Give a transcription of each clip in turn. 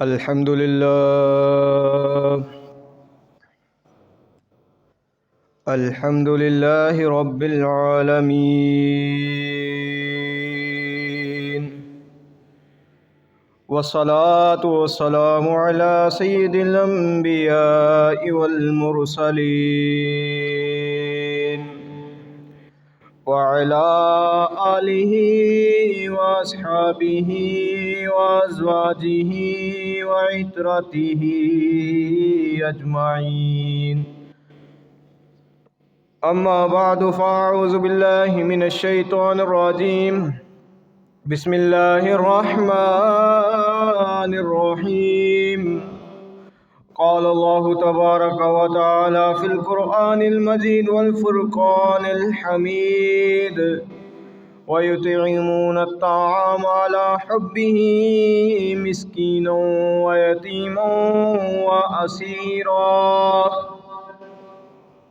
الحمد لله الحمد لله رب العالمين، والصلاة والسلام على سيد الأنبياء والمرسلين وعلى آله وأصحابه وأزواجه وعترته أجمعين. أما بعد، فأعوذ بالله من الشيطان الرجيم. بسم الله الرحمن الرحيم. قال الله تبارك وتعالى في القرآن المجيد والفرقان الحميد: ويطعمون الطعام على حبه مسكينا ويتيما وأسيرا.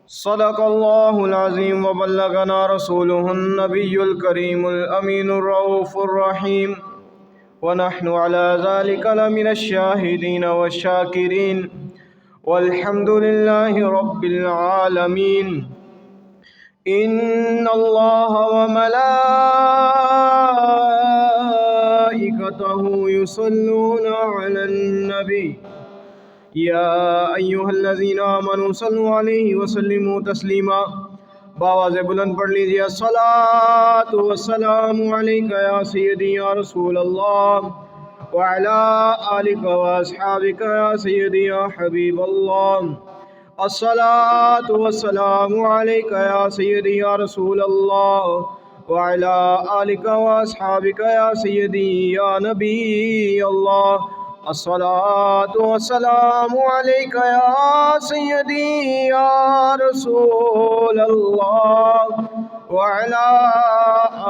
صدق الله العظيم وبلغنا رسوله النبي الكريم الأمين الرؤوف الرحيم، ونحن على ذلك لمن الشاهدين والشاكرين، والحمد لله رب العالمين. إن الله وملائكته يصلون على النبي يا أيها الذين آمنوا صلوا عليه وسلموا تسلیما. بآواز بلند پڑھ لیجیے: الصلاۃ والسلام علیک یا سیدی یا رسول اللہ وعلی آلک واصحابک یا سیدی یا حبیب اللہ. الصلاۃ والسلام علیک یا سیدی یا رسول اللہ وعلی آلک واصحابک یا سیدی یا نبی اللہ. الصلاۃ والسلام علیک یا سیدی یا رسول اللہ وعلی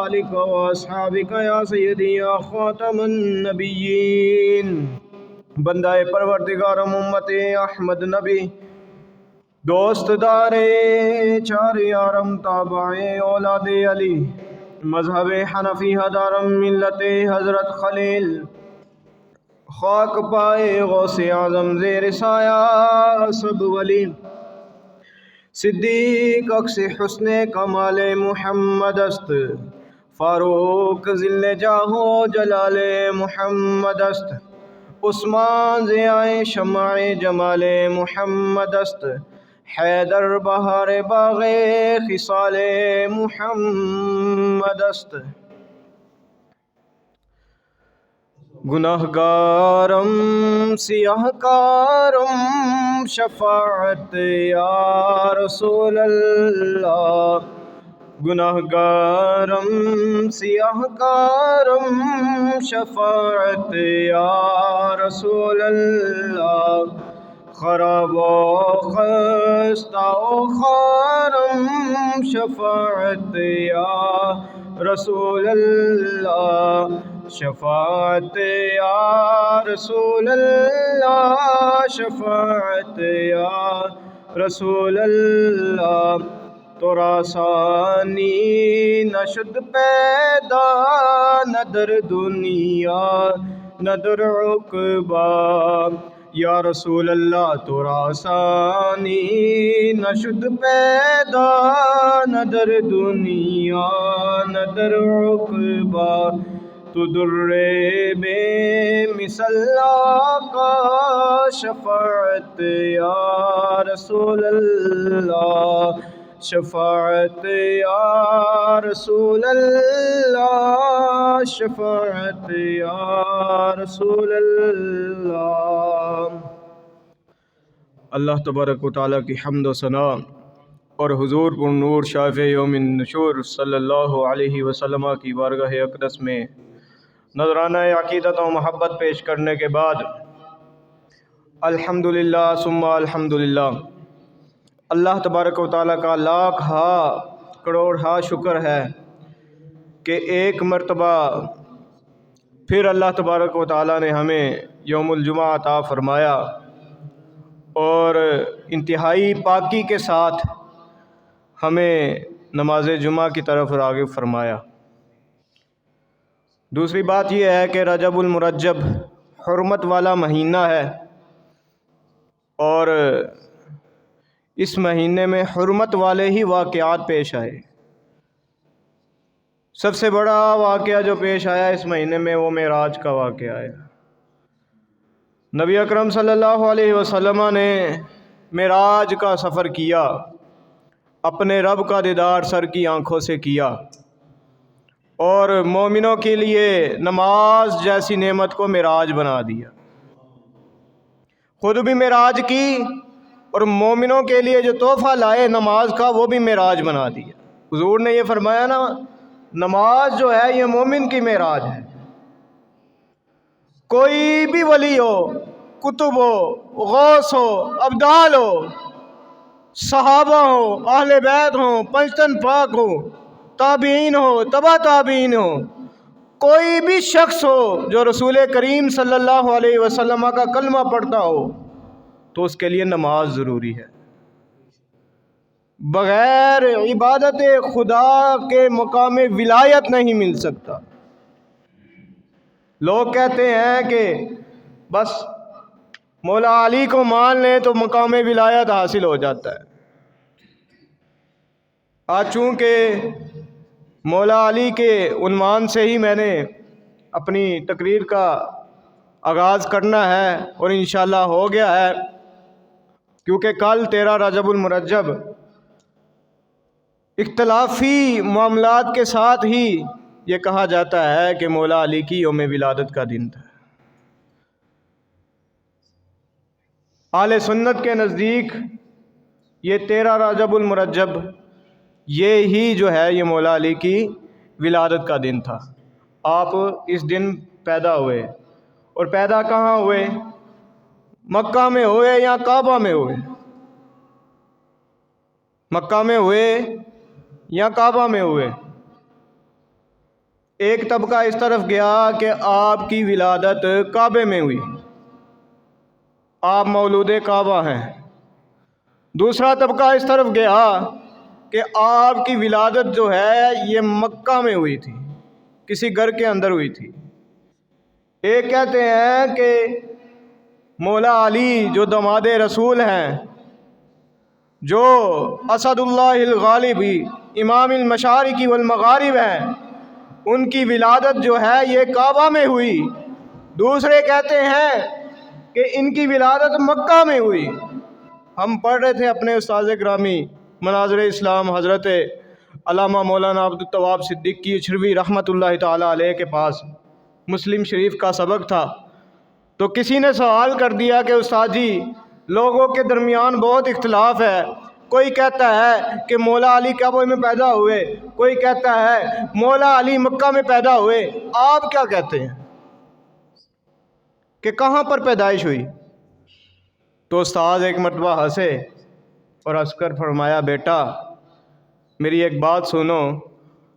آلک واصحابک یا سیدی یا خاتم النبیین. بندہ پروردگار امت احمد نبی، دوست دارے چار یارم تابع اولاد علی، مذہب حنفی ہدارم ملت حضرت خلیل، خاک پائے غوث اعظم زیر سایہ سب ولی، صدیق اکس حسن کمال محمد است، فاروق ذل جاہ و جلال محمد است، عثمان ضیاء شمع جمال محمد است، حیدر بہار باغ خصال محمد است. گناہگارم سیاہ کارم شفاعت یا رسول اللہ. گناہگارم سیاہ کارم شفاعت یا رسول اللہ. خراب و خستہ و خارم شفاعت یا رسول اللہ. شفاعت یا رسول اللہ، شفاعت یا رسول اللہ. تورا ثانی نشد پیدا نہ در دنیا نہ در عقبہ. یا رسول اللہ تورا ثانی نشد پیدا نہ در دنیا نہ در عقبہ. تو در بے مثل آقا شفاعت یا رسول اللہ. شفاعت یا رسول اللہ، شفاعت یا رسول اللہ. اللہ تبارک و تعالیٰ کی حمد و ثنا اور حضور پر نور شافع یوم النشور صلی اللہ علیہ وسلم کی بارگاہ اقدس میں نذرانہ عقیدت و محبت پیش کرنے کے بعد الحمدللہ ثم الحمدللہ، اللہ تبارک و تعالیٰ کا لاکھ کروڑ شکر ہے کہ ایک مرتبہ پھر اللہ تبارک و تعالیٰ نے ہمیں یوم الجمعہ عطا فرمایا اور انتہائی پاکی کے ساتھ ہمیں نماز جمعہ کی طرف راغب فرمایا. دوسری بات یہ ہے کہ رجب المرجب حرمت والا مہینہ ہے، اور اس مہینے میں حرمت والے ہی واقعات پیش آئے۔ سب سے بڑا واقعہ جو پیش آیا اس مہینے میں وہ معراج کا واقعہ ہے۔ نبی اکرم صلی اللہ علیہ وسلم نے معراج کا سفر کیا، اپنے رب کا دیدار سر کی آنکھوں سے کیا، اور مومنوں کے لیے نماز جیسی نعمت کو معراج بنا دیا۔ خود بھی معراج کی اور مومنوں کے لیے جو تحفہ لائے نماز کا وہ بھی معراج بنا دیا۔ حضور نے یہ فرمایا نا، نماز جو ہے یہ مومن کی معراج ہے۔ کوئی بھی ولی ہو، کتب ہو، غوث ہو، ابدال ہو، صحابہ ہو، اہل بیت ہوں، پنجتن پاک ہو، تابعین ہو، تبع تابعین ہو، کوئی بھی شخص ہو جو رسول کریم صلی اللہ علیہ وسلم کا کلمہ پڑھتا ہو تو اس کے لیے نماز ضروری ہے۔ بغیر عبادت خدا کے مقام ولایت نہیں مل سکتا۔ لوگ کہتے ہیں کہ بس مولا علی کو مان لیں تو مقام ولایت حاصل ہو جاتا ہے۔ آج چونکہ مولا علی کے عنوان سے ہی میں نے اپنی تقریر کا آغاز کرنا ہے، اور انشاءاللہ ہو گیا ہے، کیونکہ کل 13 رجب المرجب اختلافی معاملات کے ساتھ ہی یہ کہا جاتا ہے کہ مولا علی کی یوم ولادت کا دن تھا۔ اہل سنت کے نزدیک یہ 13 رجب المرجب یہ ہی جو ہے یہ مولا علی کی ولادت کا دن تھا۔ آپ اس دن پیدا ہوئے، اور پیدا کہاں ہوئے؟ مکہ میں ہوئے یا کعبہ میں ہوئے؟ مکہ میں ہوئے یا کعبہ میں ہوئے؟ ایک طبقہ اس طرف گیا کہ آپ کی ولادت کعبے میں ہوئی، آپ مولود کعبہ ہیں۔ دوسرا طبقہ اس طرف گیا کہ آپ کی ولادت جو ہے یہ مکہ میں ہوئی تھی، کسی گھر کے اندر ہوئی تھی۔ ایک کہتے ہیں کہ مولا علی جو داماد رسول ہیں، جو اسد اللہ الغالب امام المشارق والمغارب ہیں، ان کی ولادت جو ہے یہ کعبہ میں ہوئی۔ دوسرے کہتے ہیں کہ ان کی ولادت مکہ میں ہوئی۔ ہم پڑھ رہے تھے اپنے استاد گرامی مناظر اسلام حضرت علامہ مولانا عبدالتواب صدیقی اچھروی رحمۃ اللہ تعالی علیہ کے پاس مسلم شریف کا سبق تھا، تو کسی نے سوال کر دیا کہ استاد جی لوگوں کے درمیان بہت اختلاف ہے، کوئی کہتا ہے کہ مولا علی کعبہ میں پیدا ہوئے، کوئی کہتا ہے مولا علی مکہ میں پیدا ہوئے، آپ کیا کہتے ہیں کہ کہاں پر پیدائش ہوئی؟ تو استاد ایک مرتبہ ہنسے اور ہنس کر فرمایا، بیٹا میری ایک بات سنو،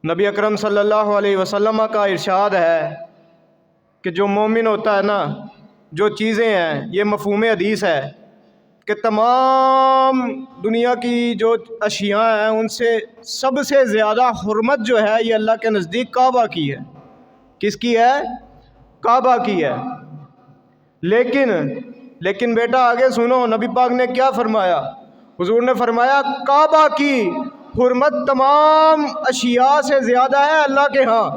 نبی اکرم صلی اللہ علیہ وسلم کا ارشاد ہے کہ جو مومن ہوتا ہے نا، جو چیزیں ہیں، یہ مفہوم حدیث ہے کہ تمام دنیا کی جو اشیاء ہیں ان سے سب سے زیادہ حرمت جو ہے یہ اللہ کے نزدیک کعبہ کی ہے۔ کس کی ہے؟ کعبہ کی ہے۔ لیکن بیٹا آگے سنو، نبی پاک نے کیا فرمایا؟ حضور نے فرمایا کعبہ کی حرمت تمام اشیاء سے زیادہ ہے اللہ کے ہاں،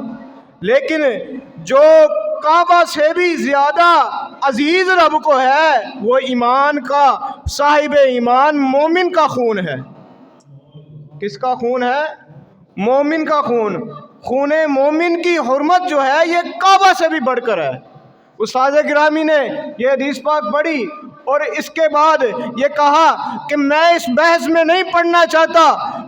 لیکن جو کعبہ سے بھی زیادہ عزیز رب کو ہے وہ ایمان کا صاحب ایمان مومن کا خون ہے۔ کس کا خون ہے؟ مومن کا خون۔ خون مومن کی حرمت جو ہے یہ کعبہ سے بھی بڑھ کر ہے۔ استاد گرامی نے یہ حدیث پاک پڑھی اور اس کے بعد یہ کہا کہ میں اس بحث میں نہیں پڑھنا چاہتا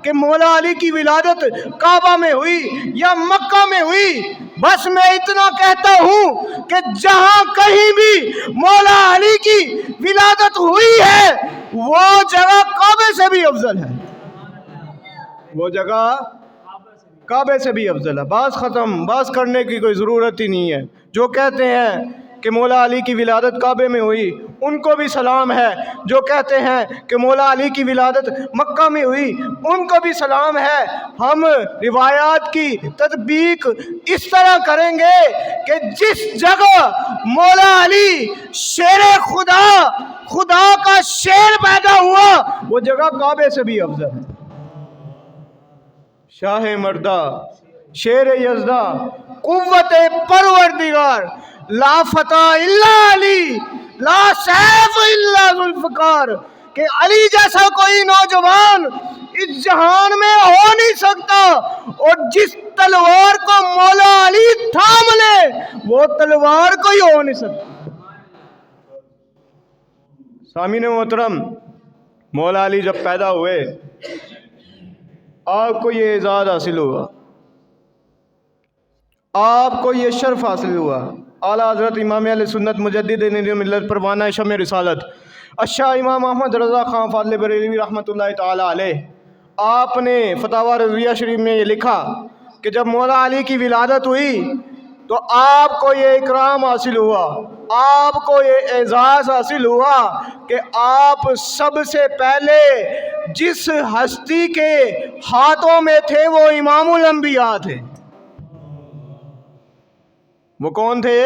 کہ مولا علی کی ولادت کعبہ میں ہوئی یا مکہ میں ہوئی، بس میں اتنا کہتا ہوں کہ جہاں کہیں بھی مولا علی کی ولادت ہوئی ہے وہ جگہ کعبے سے بھی افضل ہے، وہ جگہ کعبے سے بھی افضل ہے۔ بات ختم، بات کرنے کی کوئی ضرورت ہی نہیں ہے۔ جو کہتے ہیں کہ مولا علی کی ولادت کعبے میں ہوئی، ان کو بھی سلام ہے۔ جو کہتے ہیں کہ مولا علی کی ولادت مکہ میں ہوئی، ان کو بھی سلام ہے۔ ہم روایات کی تطبیق اس طرح کریں گے کہ جس جگہ مولا علی شیر خدا، خدا کا شیر پیدا ہوا، وہ جگہ کعبے سے بھی افضل ہے۔ شاہ مردہ، شیر یزدہ، قوت پروردگار، لا فتح الا علی، لا سیف الا ذوالفقار، کہ علی جیسا کوئی نوجوان اس جہان میں ہو نہیں سکتا، اور جس تلوار کو مولا علی تھام لے وہ تلوار کوئی ہو نہیں سکتا۔ سامعین محترم، مولا علی جب پیدا ہوئے آپ کو یہ اعزاز حاصل ہوا، آپ کو یہ شرف حاصل ہوا۔ اعلیٰ حضرت امام اہل سنت مجدد ملت پروانہ شمع رسالت الشاہ امام احمد رضا خان فاضل بریلوی رحمۃ اللہ تعالی علیہ، آپ نے فتاوی رضویہ شریف میں یہ لکھا کہ جب مولا علی کی ولادت ہوئی تو آپ کو یہ اکرام حاصل ہوا، آپ کو یہ اعزاز حاصل ہوا کہ آپ سب سے پہلے جس ہستی کے ہاتھوں میں تھے وہ امام الانبیاء تھے۔ وہ کون تھے؟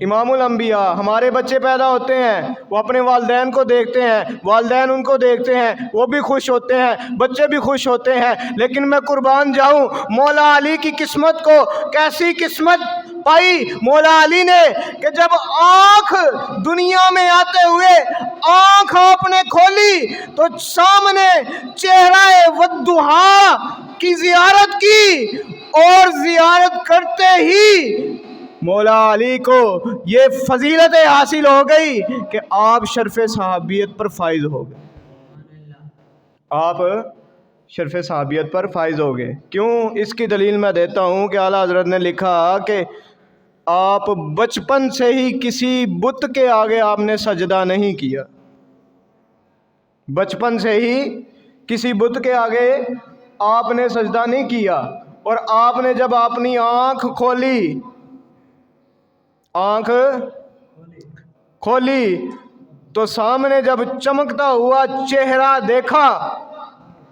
امام الانبیاء۔ ہمارے بچے پیدا ہوتے ہیں، وہ اپنے والدین کو دیکھتے ہیں، والدین ان کو دیکھتے ہیں، وہ بھی خوش ہوتے ہیں، بچے بھی خوش ہوتے ہیں، لیکن میں قربان جاؤں مولا علی کی قسمت کو، کیسی قسمت پائی مولا علی نے کہ جب آنکھ دنیا میں آتے ہوئے آنکھ آپ نے کھولی تو سامنے چہرہ والضحیٰ کی زیارت کی، اور زیارت کرتے ہی مولا علی کو یہ فضیلت حاصل ہو گئی کہ آپ شرف صحابیت پر فائز ہو گئے۔ آپ شرف صحابیت پر فائز ہو گئے۔ کیوں؟ اس کی دلیل میں دیتا ہوں کہ اعلیٰ حضرت نے لکھا کہ آپ بچپن سے ہی کسی بت کے آگے آپ نے سجدہ نہیں کیا، بچپن سے ہی کسی بت کے آگے آپ نے سجدہ نہیں کیا، اور آپ نے جب اپنی آنکھ کھولی تو سامنے جب چمکتا ہوا چہرہ دیکھا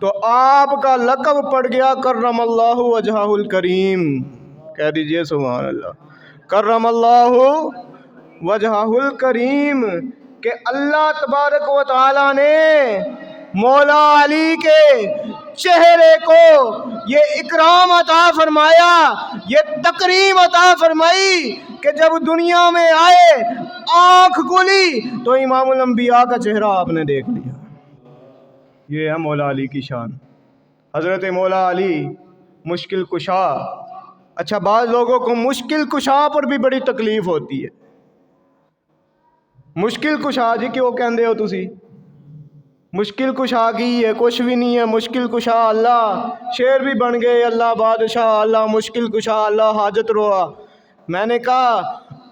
تو آپ کا لقب پڑ گیا کرم اللہ وجہہ الکریم۔ کہہ دیجئے سبحان اللہ، کرم اللہ وجہہ الکریم، کہ اللہ تبارک و تعالی نے مولا علی کے چہرے کو یہ اکرام عطا فرمایا، یہ تکریم عطا فرمائی کہ جب دنیا میں آئے آنکھ کھلی تو امام الانبیاء کا چہرہ آپ نے دیکھ لیا۔ یہ ہے مولا علی کی شان۔ حضرت مولا علی مشکل کشا۔ اچھا، بعض لوگوں کو مشکل کشا پر بھی بڑی تکلیف ہوتی ہے۔ مشکل کشا جی کیوں کہندے ہو تسی؟ مشکل کشا کی ہے، کچھ بھی نہیں ہے مشکل کشا۔ اللہ شیر بھی بن گئے، اللہ بادشاہ، اللہ مشکل کشا، اللہ حاجت روا۔ میں نے کہا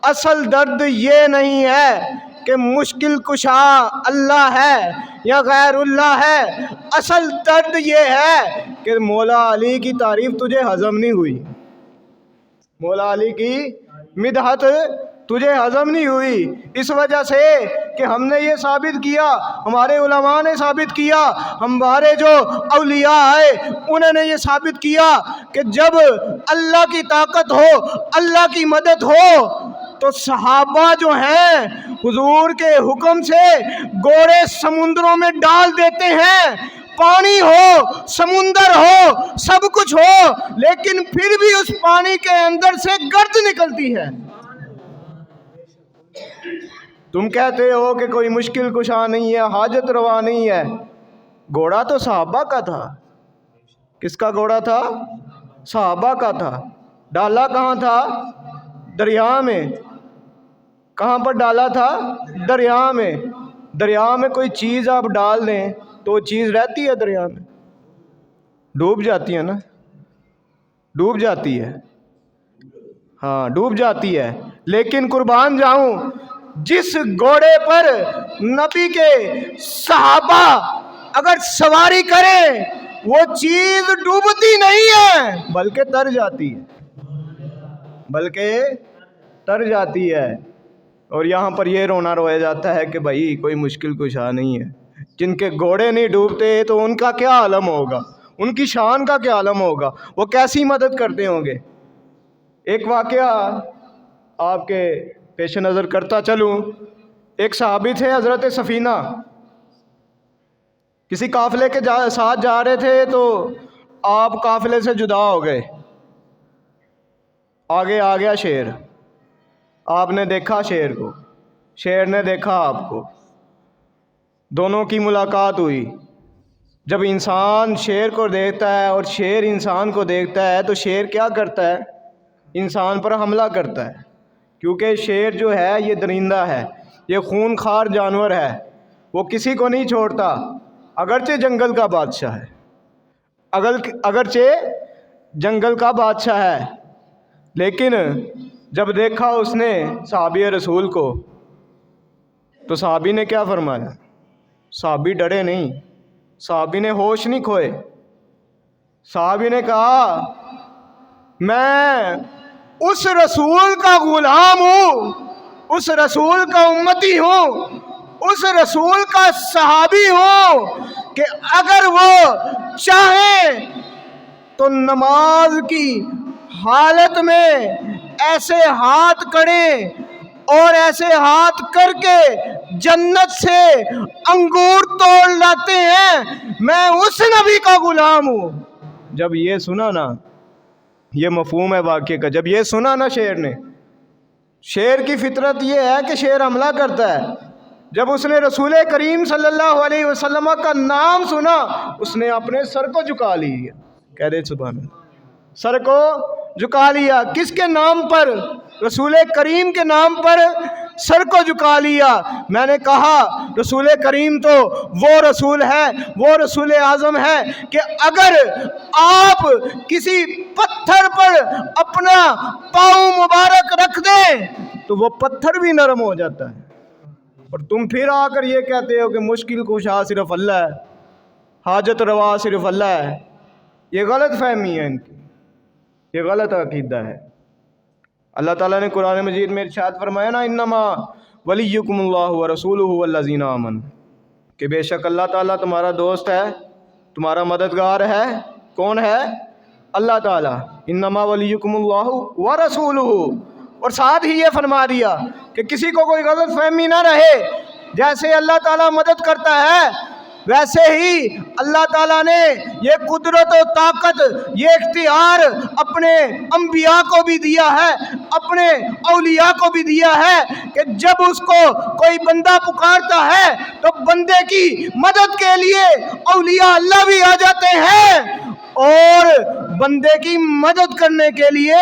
اصل درد یہ نہیں ہے کہ مشکل کشا اللہ ہے یا غیر اللہ ہے، اصل درد یہ ہے کہ مولا علی کی تعریف تجھے ہضم نہیں ہوئی، مولا علی کی مدحت تجھے ہضم نہیں ہوئی، اس وجہ سے کہ ہم نے یہ ثابت کیا، ہمارے علماء نے ثابت کیا، ہمارے جو اولیاء آئے انہوں نے یہ ثابت کیا کہ جب اللہ کی طاقت ہو، اللہ کی مدد ہو تو صحابہ جو ہیں حضور کے حکم سے گوڑے سمندروں میں ڈال دیتے ہیں، پانی ہو، سمندر ہو، سب کچھ ہو، لیکن پھر بھی اس پانی کے اندر سے گرد نکلتی ہے۔ تم کہتے ہو کہ کوئی مشکل کشا نہیں ہے، حاجت روا نہیں ہے، گھوڑا تو صحابہ کا تھا۔ کس کا گھوڑا تھا؟ صحابہ کا تھا۔ ڈالا کہاں تھا؟ دریا میں۔ کہاں پر ڈالا تھا؟ دریا میں۔ دریا میں کوئی چیز آپ ڈال دیں تو وہ چیز رہتی ہے دریا میں؟ ڈوب جاتی ہے نا، ڈوب جاتی ہے، ہاں ڈوب جاتی ہے۔ لیکن قربان جاؤں جس گھوڑے پر نبی کے صحابہ اگر سواری کریں وہ چیز ڈوبتی نہیں ہے بلکہ تر جاتی ہے، بلکہ تر جاتی ہے، اور یہاں پر یہ رونا رویا جاتا ہے کہ بھائی کوئی مشکل کشا نہیں ہے۔ جن کے گھوڑے نہیں ڈوبتے تو ان کا کیا عالم ہوگا، ان کی شان کا کیا عالم ہوگا، وہ کیسی مدد کرتے ہوں گے۔ ایک واقعہ آپ کے پیش نظر کرتا چلوں، ایک صحابی تھے حضرت سفینہ، کسی قافلے کے ساتھ جا رہے تھے تو آپ قافلے سے جدا ہو گئے، آگے آ گیا شیر، آپ نے دیکھا شیر کو، شیر نے دیکھا آپ کو، دونوں کی ملاقات ہوئی۔ جب انسان شیر کو دیکھتا ہے اور شیر انسان کو دیکھتا ہے تو شیر کیا کرتا ہے؟ انسان پر حملہ کرتا ہے، کیونکہ شیر جو ہے یہ درندہ ہے، یہ خون خوار جانور ہے، وہ کسی کو نہیں چھوڑتا، اگرچہ جنگل کا بادشاہ ہے، اگرچہ جنگل کا بادشاہ ہے۔ لیکن جب دیکھا اس نے صحابی رسول کو تو صحابی نے کیا فرمایا؟ صحابی ڈرے نہیں، صحابی نے ہوش نہیں کھوئے، صحابی نے کہا میں اس رسول کا غلام ہوں، اس رسول کا امتی ہوں، اس رسول کا صحابی ہوں کہ اگر وہ چاہیں تو نماز کی حالت میں ایسے ہاتھ کریں اور ایسے ہاتھ کر کے جنت سے انگور توڑ لاتے ہیں، میں اس نبی کا غلام ہوں۔ جب یہ سنا نا، یہ مفہوم ہے واقعے کا، جب یہ سنا نا شیر کی فطرت یہ ہے کہ شیر حملہ کرتا ہے، جب اس نے رسول کریم صلی اللہ علیہ وسلم کا نام سنا اس نے اپنے سر کو جھکا لیا، کہہ دے سبحان اللہ، سر کو جھکا لیا، کس کے نام پر؟ رسول کریم کے نام پر سر کو جھکا لیا۔ میں نے کہا رسول کریم تو وہ رسول ہے، وہ رسول اعظم ہے کہ اگر آپ کسی پتھر پر اپنا پاؤں مبارک رکھ دیں تو وہ پتھر بھی نرم ہو جاتا ہے، اور تم پھر آ کر یہ کہتے ہو کہ مشکل کشا صرف اللہ ہے، حاجت روا صرف اللہ ہے۔ یہ غلط فہمی ہے ان کی، یہ غلط عقیدہ ہے۔ اللہ تعالیٰ نے قرآن مجید میں ارشاد فرمایا نا انما ولیکم اللہ ورسولہ والذین آمنوا، کہ بے شک اللہ تعالیٰ تمہارا دوست ہے، تمہارا مددگار ہے۔ کون ہے؟ اللہ تعالیٰ۔ انما ولیکم اللہ ورسولہ، اور ساتھ ہی یہ فرما دیا کہ کسی کو کوئی غلط فہمی نہ رہے، جیسے اللہ تعالیٰ مدد کرتا ہے ویسے ہی اللہ تعالیٰ نے یہ قدرت و طاقت، یہ اختیار اپنے انبیاء کو بھی دیا ہے، اپنے اولیاء کو بھی دیا ہے کہ جب اس کو کوئی بندہ پکارتا ہے تو بندے کی مدد کے لیے اولیاء اللہ بھی آ جاتے ہیں، اور بندے کی مدد کرنے کے لیے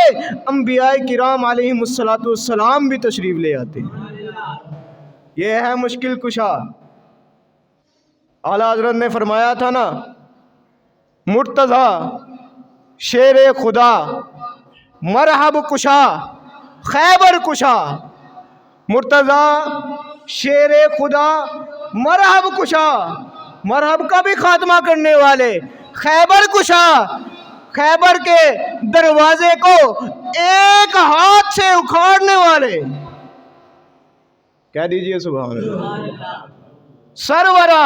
انبیاء کرام علیہم السلام بھی تشریف لے آتے ہیں۔ یہ ہے مشکل کشا۔ اعلیٰ حضرت نے فرمایا تھا نا، مرتضی شیر خدا مرحب کشا خیبر کشا، مرتضی شیر خدا مرحب کشا، مرحب کا بھی خاتمہ کرنے والے، خیبر کشا، خیبر کے دروازے کو ایک ہاتھ سے اکھاڑنے والے، کہہ دیجئے سبحان اللہ۔ سرورا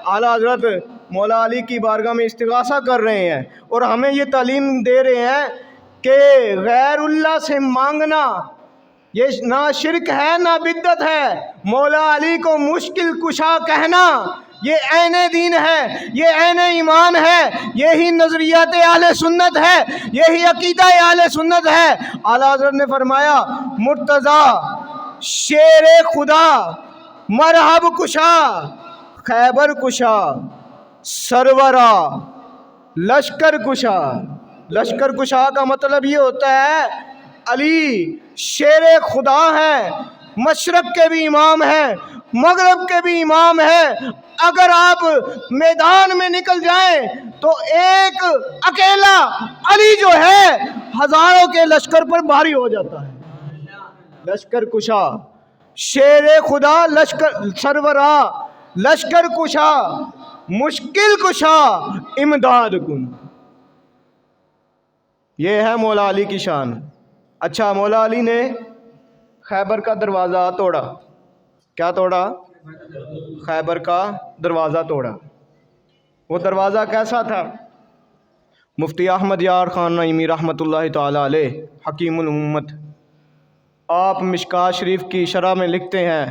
اعلیٰ حضرت مولا علی کی بارگاہ میں استغاثہ کر رہے ہیں اور ہمیں یہ تعلیم دے رہے ہیں کہ غیر اللہ سے مانگنا یہ نہ شرک ہے نہ بدعت ہے، مولا علی کو مشکل کشا کہنا یہ عین دین ہے، یہ عین ایمان ہے، یہی نظریات اہل سنت ہے، یہی عقیدہ اہل سنت ہے۔ اعلیٰ حضرت نے فرمایا مرتضی شیر خدا مرحب کشا خیبر کشا سرورا لشکر کشا۔ لشکر کشا کا مطلب یہ ہوتا ہے علی شیر خدا ہے، مشرق کے بھی امام ہیں، مغرب کے بھی امام ہیں، اگر آپ میدان میں نکل جائیں تو ایک اکیلا علی جو ہے ہزاروں کے لشکر پر بھاری ہو جاتا ہے۔ لشکر کشا شیر خدا لشکر سرورا لشکر کشا مشکل کشا امداد کن، یہ ہے مولا علی کی شان۔ اچھا، مولا علی نے خیبر کا دروازہ توڑا. کیا توڑا؟ خیبر کا دروازہ توڑا. وہ دروازہ کیسا تھا؟ مفتی احمد یار خان نعیمی رحمۃ اللہ تعالیٰ علیہ حکیم الامت، آپ مشکوٰۃ شریف کی شرح میں لکھتے ہیں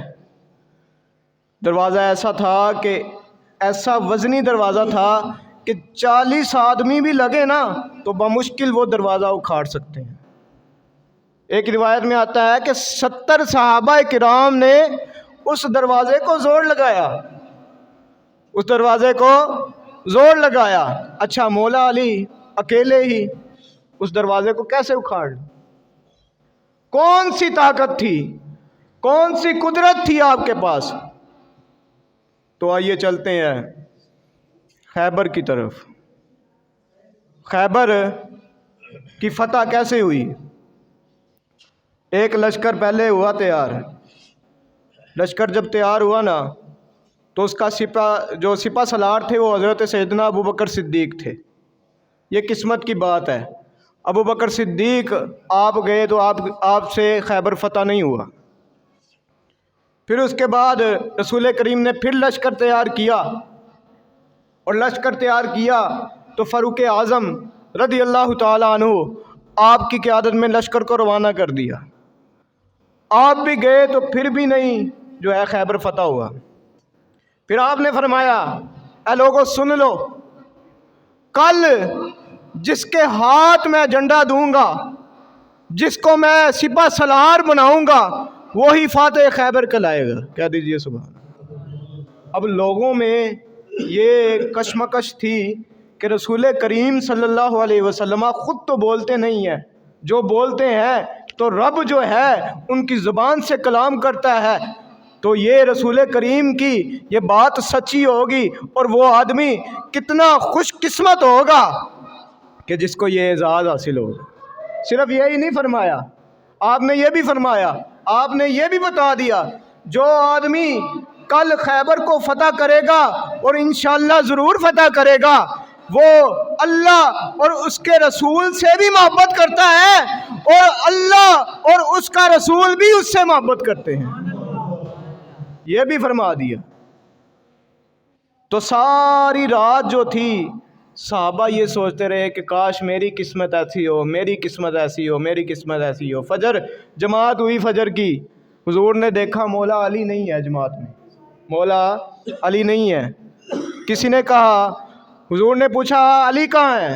دروازہ ایسا تھا کہ ایسا وزنی دروازہ تھا کہ 40 آدمی بھی لگے نا تو بمشکل وہ دروازہ اکھاڑ سکتے ہیں. ایک روایت میں آتا ہے کہ 70 صحابہ کرام نے اس دروازے کو زور لگایا، اس دروازے کو زور لگایا. اچھا مولا علی اکیلے ہی اس دروازے کو کیسے اکھاڑ؟ کون سی طاقت تھی، کون سی قدرت تھی آپ کے پاس؟ تو آئیے چلتے ہیں خیبر کی طرف. خیبر کی فتح کیسے ہوئی؟ ایک لشکر پہلے ہوا تیار. لشکر جب تیار ہوا نا تو اس کا سپہ سالار تھے وہ حضرت سیدنا ابو بکر صدیق تھے. یہ قسمت کی بات ہے. ابو بکر صدیق آپ گئے تو آپ سے خیبر فتح نہیں ہوا. پھر اس کے بعد رسول کریم نے پھر لشکر تیار کیا، اور لشکر تیار کیا تو فاروق اعظم رضی اللہ تعالیٰ عنہ آپ کی قیادت میں لشکر کو روانہ کر دیا. آپ بھی گئے تو پھر بھی نہیں جو ہے خیبر فتح ہوا. پھر آپ نے فرمایا اے لوگوں سن لو، کل جس کے ہاتھ میں جھنڈا دوں گا، جس کو میں سپہ سالار بناؤں گا، وہی فاتح خیبر کہلائے گا. کہہ دیجئے سبحان اللہ. اب لوگوں میں یہ کشمکش تھی کہ رسول کریم صلی اللہ علیہ وسلم خود تو بولتے نہیں ہیں، جو بولتے ہیں تو رب جو ہے ان کی زبان سے کلام کرتا ہے. تو یہ رسول کریم کی یہ بات سچی ہوگی، اور وہ آدمی کتنا خوش قسمت ہوگا کہ جس کو یہ اعزاز حاصل ہوگا. صرف یہی نہیں فرمایا، آپ نے یہ بھی فرمایا، آپ نے یہ بھی بتا دیا جو آدمی کل خیبر کو فتح کرے گا، اور انشاءاللہ ضرور فتح کرے گا، وہ اللہ اور اس کے رسول سے بھی محبت کرتا ہے، اور اللہ اور اس کا رسول بھی اس سے محبت کرتے ہیں. یہ بھی فرما دیا. تو ساری رات جو تھی صحابہ یہ سوچتے رہے کہ کاش میری قسمت ایسی ہو، میری قسمت ایسی ہو، میری قسمت ایسی ہو. فجر جماعت ہوئی فجر کی. حضور نے دیکھا مولا علی نہیں ہے جماعت میں، مولا علی نہیں ہے. کسی نے کہا، حضور نے پوچھا علی کہاں ہے؟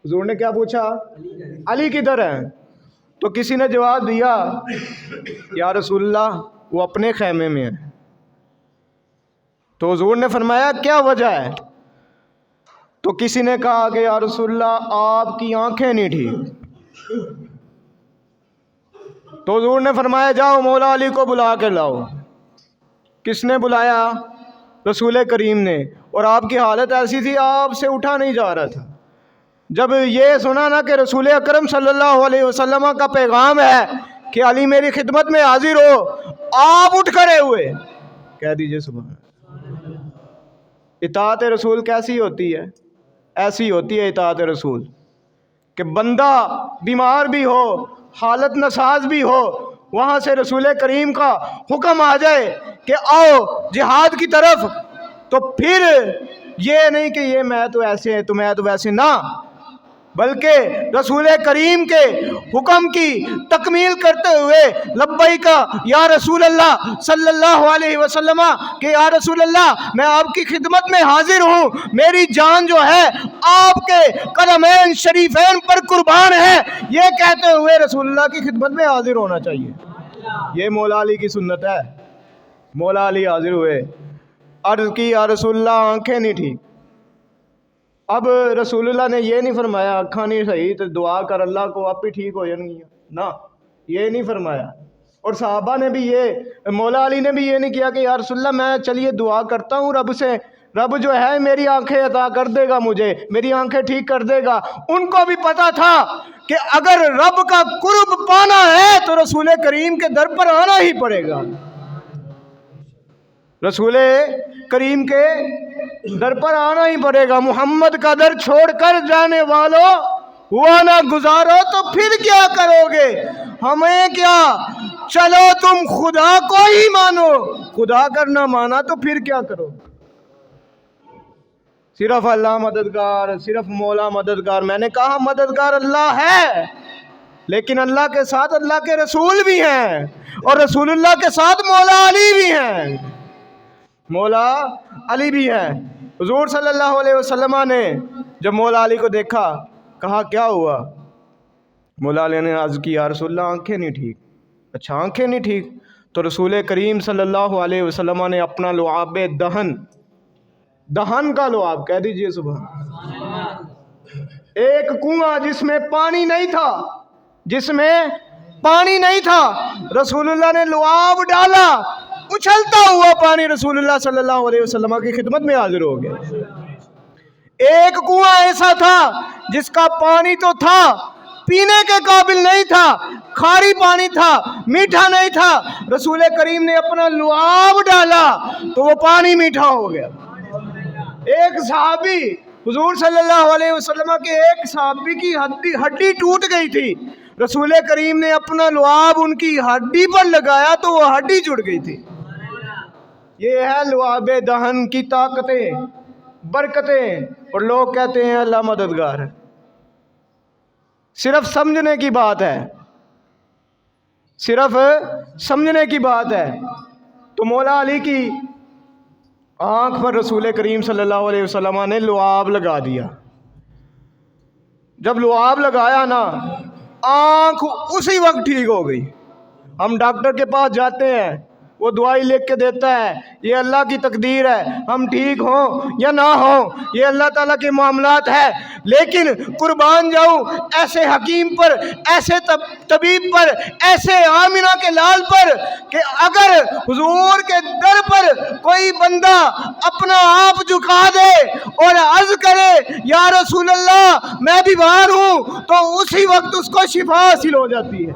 حضور نے کیا پوچھا؟ علی کدھر ہے؟ تو کسی نے جواب دیا یا رسول اللہ وہ اپنے خیمے میں ہے. تو حضور نے فرمایا کیا وجہ ہے؟ تو کسی نے کہا کہ یا رسول اللہ آپ کی آنکھیں نہیں ٹھیک. تو حضور نے فرمایا جاؤ مولا علی کو بلا کے لاؤ. کس نے بلایا؟ رسول کریم نے. اور آپ کی حالت ایسی تھی آپ سے اٹھا نہیں جا رہا تھا. جب یہ سنا نا کہ رسول اکرم صلی اللہ علیہ وسلم کا پیغام ہے کہ علی میری خدمت میں حاضر ہو، آپ اٹھ کھڑے ہوئے. کہہ دیجئے سبحان اللہ. اطاعت رسول کیسی ہوتی ہے؟ ایسی ہوتی ہے اطاعت رسول کہ بندہ بیمار بھی ہو، حالت ناساز بھی ہو، وہاں سے رسول کریم کا حکم آ جائے کہ آؤ جہاد کی طرف، تو پھر یہ نہیں کہ یہ میں تو ایسے ہے تو میں تو ویسے، نہ، بلکہ رسول کریم کے حکم کی تکمیل کرتے ہوئے لبیک یا رسول اللہ صلی اللہ علیہ وسلم کہ یا رسول اللہ میں آپ کی خدمت میں حاضر ہوں، میری جان جو ہے آپ کے قدمین شریفین پر قربان ہے، یہ کہتے ہوئے رسول اللہ کی خدمت میں حاضر ہونا چاہیے. یہ مولا علی کی سنت ہے. مولا علی حاضر ہوئے، عرض کی یا رسول اللہ آنکھیں نہیں ٹھیک. اب رسول اللہ نے یہ نہیں فرمایا آنکھیں نہیں صحیح تو دعا کر اللہ کو آپ بھی ٹھیک ہو جائیں گی، نہ، یہ نہیں فرمایا. اور صحابہ نے بھی یہ، مولا علی نے بھی یہ نہیں کیا کہ یا رسول اللہ میں چلیے دعا کرتا ہوں رب سے، رب جو ہے میری آنکھیں عطا کر دے گا، مجھے میری آنکھیں ٹھیک کر دے گا. ان کو بھی پتا تھا کہ اگر رب کا قرب پانا ہے تو رسول کریم کے در پر آنا ہی پڑے گا. رسول کریم کے در پر آنا ہی پڑے گا. محمد کا در چھوڑ کر جانے والوں ہوا نہ گزارو تو پھر کیا کرو گے؟ ہمیں کیا چلو تم خدا کو ہی مانو، خدا کرنا مانا تو پھر کیا کرو؟ صرف اللہ مددگار، صرف مولا مددگار. میں نے کہا مددگار اللہ ہے، لیکن اللہ کے ساتھ اللہ کے رسول بھی ہیں، اور رسول اللہ کے ساتھ مولا علی بھی ہیں. مولا علی بھی ہیں. حضور صلی اللہ علیہ وسلم نے جب مولا علی کو دیکھا، کہا کیا ہوا؟ مولا علی نے عرض کی یا رسول اللہ آنکھیں نہیں ٹھیک. اچھا آنکھیں نہیں ٹھیک؟ تو رسول کریم صلی اللہ علیہ وسلم نے اپنا لعاب دہن کا لعاب، کہہ دیجئے سبحان، ایک کنواں جس میں پانی نہیں تھا، رسول اللہ نے لعاب ڈالا، اچھلتا ہوا پانی رسول اللہ صلی اللہ علیہ وسلم کی خدمت میں حاضر ہو گیا. ایک کنواں ایسا تھا جس کا پانی تو تھا، پینے کے قابل نہیں تھا، کھاری پانی تھا، میٹھا نہیں تھا. رسول کریم نے اپنا لعاب ڈالا تو وہ پانی میٹھا ہو گیا. ایک صحابی، حضور صلی اللہ علیہ وسلم کے ایک صحابی کی ہڈی ٹوٹ گئی تھی، رسول کریم نے اپنا لعاب ان کی ہڈی پر لگایا تو وہ ہڈی جڑ گئی تھی. یہ ہے لعاب دہن کی طاقتیں، برکتیں. اور لوگ کہتے ہیں اللہ مددگار ہے. صرف سمجھنے کی بات ہے، صرف سمجھنے کی بات ہے. تو مولا علی کی آنکھ پر رسول کریم صلی اللہ علیہ وسلم نے لعاب لگا دیا. جب لعاب لگایا نا، آنکھ اسی وقت ٹھیک ہو گئی. ہم ڈاکٹر کے پاس جاتے ہیں، وہ دوائی لکھ کے دیتا ہے، یہ اللہ کی تقدیر ہے، ہم ٹھیک ہوں یا نہ ہوں یہ اللہ تعالیٰ کے معاملات ہے. لیکن قربان جاؤں ایسے حکیم پر، ایسے طبیب پر، ایسے آمنہ کے لال پر، کہ اگر حضور کے در پر کوئی بندہ اپنا آپ جھکا دے اور عرض کرے یا رسول اللہ میں بیمار ہوں، تو اسی وقت اس کو شفا حاصل ہو جاتی ہے.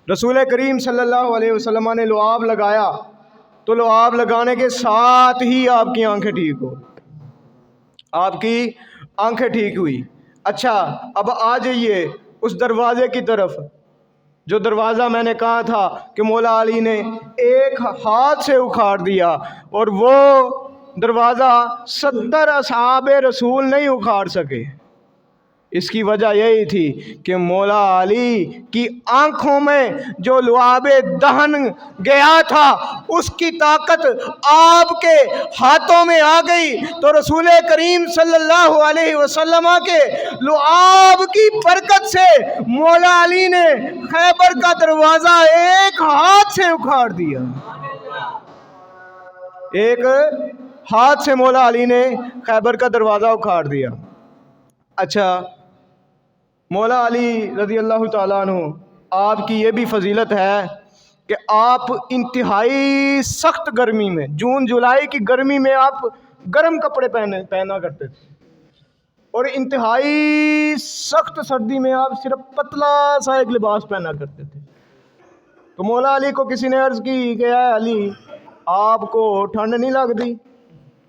رسول کریم صلی اللہ علیہ وسلم نے لعاب لگایا تو لعاب لگانے کے ساتھ ہی آپ کی آنکھیں ٹھیک ہو، آپ کی آنکھیں ٹھیک ہوئی. اچھا اب آ جائیے اس دروازے کی طرف، جو دروازہ میں نے کہا تھا کہ مولا علی نے ایک ہاتھ سے اکھاڑ دیا، اور وہ دروازہ 70 اصحاب رسول نہیں اکھاڑ سکے. اس کی وجہ یہی تھی کہ مولا علی کی آنکھوں میں جو لعاب دہن گیا تھا اس کی طاقت آپ کے ہاتھوں میں آ گئی. تو رسول کریم صلی اللہ علیہ وسلم کے لعاب کی برکت سے مولا علی نے خیبر کا دروازہ ایک ہاتھ سے اکھاڑ دیا. ایک ہاتھ سے مولا علی نے خیبر کا دروازہ اکھاڑ دیا. اچھا مولا علی رضی اللہ تعالیٰ عنہ، آپ کی یہ بھی فضیلت ہے کہ آپ انتہائی سخت گرمی میں، جون جولائی کی گرمی میں آپ گرم کپڑے پہنا کرتے تھے، اور انتہائی سخت سردی میں آپ صرف پتلا سا ایک لباس پہنا کرتے تھے. تو مولا علی کو کسی نے عرض کی کہ اے علی آپ کو ٹھنڈ نہیں لگتی؟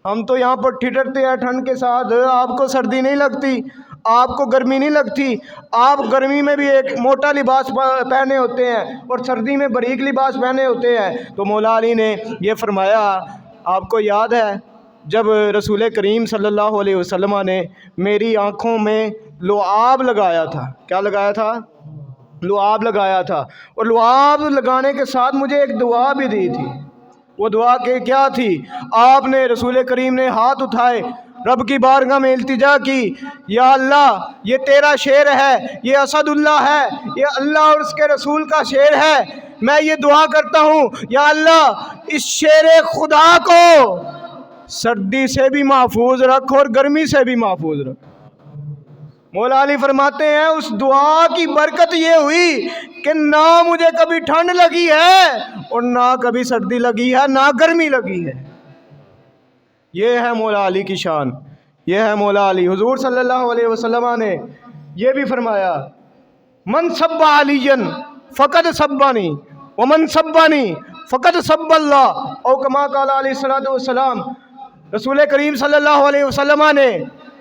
ہم تو یہاں پر ٹھٹرتے ہیں ٹھنڈ کے ساتھ، آپ کو سردی نہیں لگتی، آپ کو گرمی نہیں لگتی؟ آپ گرمی میں بھی ایک موٹا لباس پہنے ہوتے ہیں اور سردی میں باریک لباس پہنے ہوتے ہیں. تو مولا علی نے یہ فرمایا، آپ کو یاد ہے جب رسول کریم صلی اللہ علیہ وسلم نے میری آنکھوں میں لعاب لگایا تھا، کیا لگایا تھا؟ لعاب لگایا تھا، اور لعاب لگانے کے ساتھ مجھے ایک دعا بھی دی تھی. وہ دعا کہ کیا تھی؟ آپ نے، رسول کریم نے ہاتھ اٹھائے، رب کی بارگاہ میں التجا کی، یا اللہ یہ تیرا شعر ہے، یہ اسد اللہ ہے، یہ اللہ اور اس کے رسول کا شعر ہے. میں یہ دعا کرتا ہوں یا اللہ اس شعر خدا کو سردی سے بھی محفوظ رکھ اور گرمی سے بھی محفوظ رکھ. مولا علی فرماتے ہیں اس دعا کی برکت یہ ہوئی کہ نہ مجھے کبھی ٹھنڈ لگی ہے اور نہ کبھی سردی لگی ہے، نہ گرمی لگی ہے. یہ ہے مولا علی کی شان، یہ ہے مولا علی. حضور صلی اللہ علیہ وسلم نے یہ بھی فرمایا، من سب علی فقد سبانی ومن سبانی فقد سب اللہ، او کما قال علیہ الصلوۃ والسلام. رسول کریم صلی اللہ علیہ وسلم نے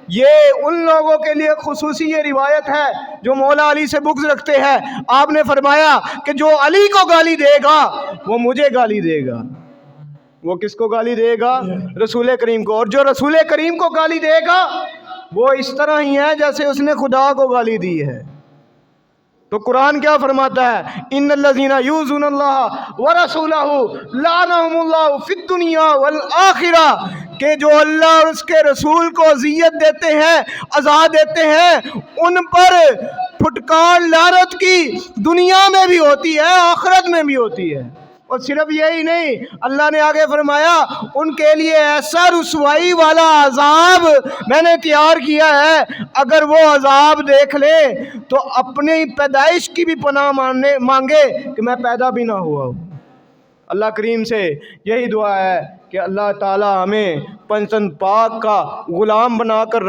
یہ ان لوگوں کے لیے خصوصی یہ روایت ہے جو مولا علی سے بغض رکھتے ہیں. آپ نے فرمایا کہ جو علی کو گالی دے گا وہ مجھے گالی دے گا. وہ کس کو گالی دے گا؟ رسول کریم کو. اور جو رسول کریم کو گالی دے گا وہ اس طرح ہی ہے جیسے اس نے خدا کو گالی دی ہے. تو قرآن کیا فرماتا ہے؟ ان الذین یؤذون اللہ ورسولہ لعنہم اللہ فی الدنیا والآخرہ، کہ جو اللہ اور اس کے رسول کو اذیت دیتے ہیں، عذاب دیتے ہیں، ان پر پھٹکار لعنت کی دنیا میں بھی ہوتی ہے، آخرت میں بھی ہوتی ہے. اور صرف یہی نہیں، اللہ نے آگے فرمایا ان کے لیے ایسا رسوائی والا عذاب میں نے تیار کیا ہے، اگر وہ عذاب دیکھ لے تو اپنی پیدائش کی بھی پناہ مانگے کہ میں پیدا بھی نہ ہوا ہوں. اللہ کریم سے یہی دعا ہے کہ اللہ تعالی ہمیں پنجتن پاک کا غلام بنا کر